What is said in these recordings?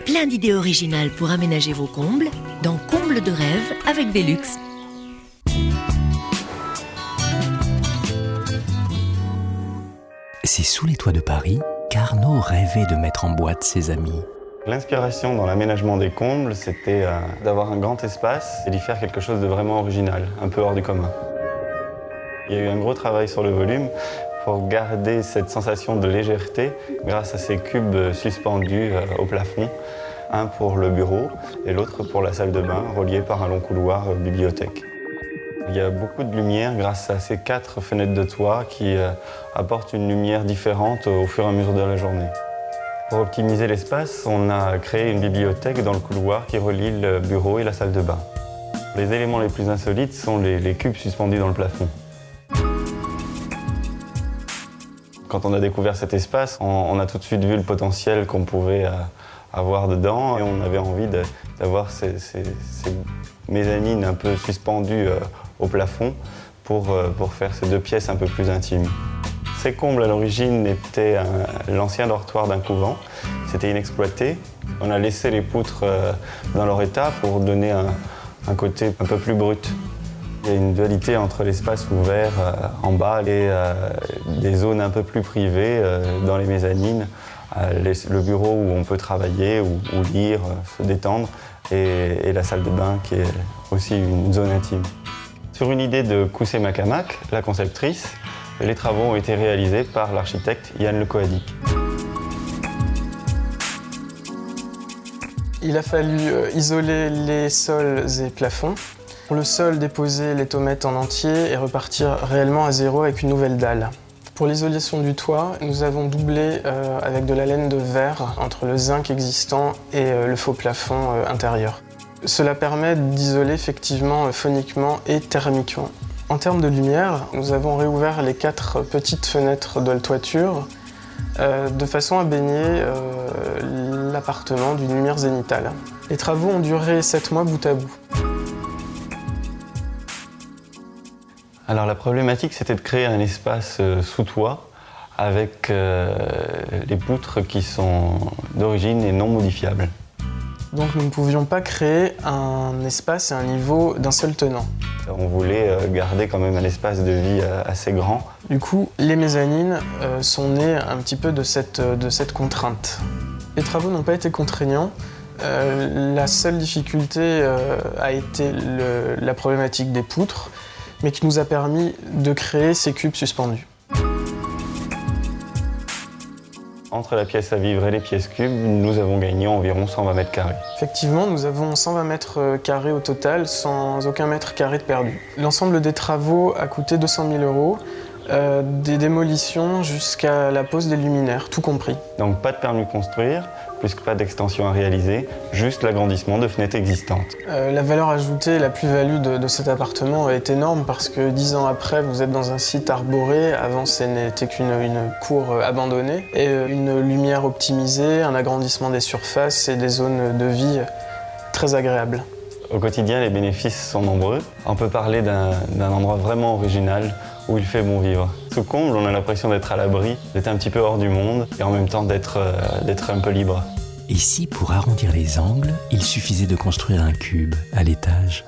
Plein d'idées originales pour aménager vos combles dans Combles de rêve avec Velux. C'est sous les toits de Paris qu'Arnaud rêvait de mettre en boîte ses amis. L'inspiration dans l'aménagement des combles, c'était d'avoir un grand espace et d'y faire quelque chose de vraiment original, un peu hors du commun. Il y a eu un gros travail sur le volume pour garder cette sensation de légèreté grâce à ces cubes suspendus au plafond, un pour le bureau et l'autre pour la salle de bain, reliés par un long couloir bibliothèque. Il y a beaucoup de lumière grâce à ces 4 fenêtres de toit qui apportent une lumière différente au fur et à mesure de la journée. Pour optimiser l'espace, on a créé une bibliothèque dans le couloir qui relie le bureau et la salle de bain. Les éléments les plus insolites sont les cubes suspendus dans le plafond. Quand on a découvert cet espace, on a tout de suite vu le potentiel qu'on pouvait avoir dedans et on avait envie d'avoir ces mezzanines un peu suspendues au plafond pour faire ces 2 pièces un peu plus intimes. Ces combles à l'origine étaient l'ancien dortoir d'un couvent. C'était inexploité. On a laissé les poutres dans leur état pour donner un côté un peu plus brut. Il y a une dualité entre l'espace ouvert en bas et des zones un peu plus privées dans les mezzanines, le bureau où on peut travailler ou lire, se détendre, et la salle de bain qui est aussi une zone intime. Sur une idée de Koussé Makamak, la conceptrice, les travaux ont été réalisés par l'architecte Yann Le Coadic. Il a fallu isoler les sols et plafonds. Pour le sol, déposer les tommettes en entier et repartir réellement à zéro avec une nouvelle dalle. Pour l'isolation du toit, nous avons doublé avec de la laine de verre entre le zinc existant et le faux plafond intérieur. Cela permet d'isoler effectivement phoniquement et thermiquement. En termes de lumière, nous avons réouvert les 4 petites fenêtres de la toiture de façon à baigner l'appartement d'une lumière zénithale. Les travaux ont duré 7 mois bout à bout. Alors la problématique, c'était de créer un espace sous toit avec les poutres qui sont d'origine et non modifiables. Donc nous ne pouvions pas créer un espace et un niveau d'un seul tenant. On voulait garder quand même un espace de vie assez grand. Du coup, les mezzanines sont nées un petit peu de cette contrainte. Les travaux n'ont pas été contraignants. La seule difficulté a été la problématique des poutres, mais qui nous a permis de créer ces cubes suspendus. Entre la pièce à vivre et les pièces cubes, nous avons gagné environ 120 mètres carrés. Effectivement, nous avons 120 mètres carrés au total, sans aucun mètre carré de perdu. L'ensemble des travaux a coûté 200 000 €, des démolitions jusqu'à la pose des luminaires, tout compris. Donc pas de permis de construire, puisque pas d'extension à réaliser, juste l'agrandissement de fenêtres existantes. La valeur ajoutée, la plus-value de cet appartement est énorme parce que 10 ans après, vous êtes dans un site arboré. Avant, ce n'était qu'une cour abandonnée. Et une lumière optimisée, un agrandissement des surfaces et des zones de vie très agréables. Au quotidien, les bénéfices sont nombreux. On peut parler d'un endroit vraiment original où il fait bon vivre. Sous comble, on a l'impression d'être à l'abri, d'être un petit peu hors du monde et en même temps d'être un peu libre. Et si, pour arrondir les angles, il suffisait de construire un cube à l'étage?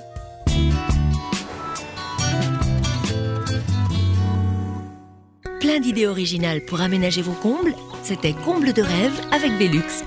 Plein d'idées originales pour aménager vos combles, c'était Combles de rêve avec Velux.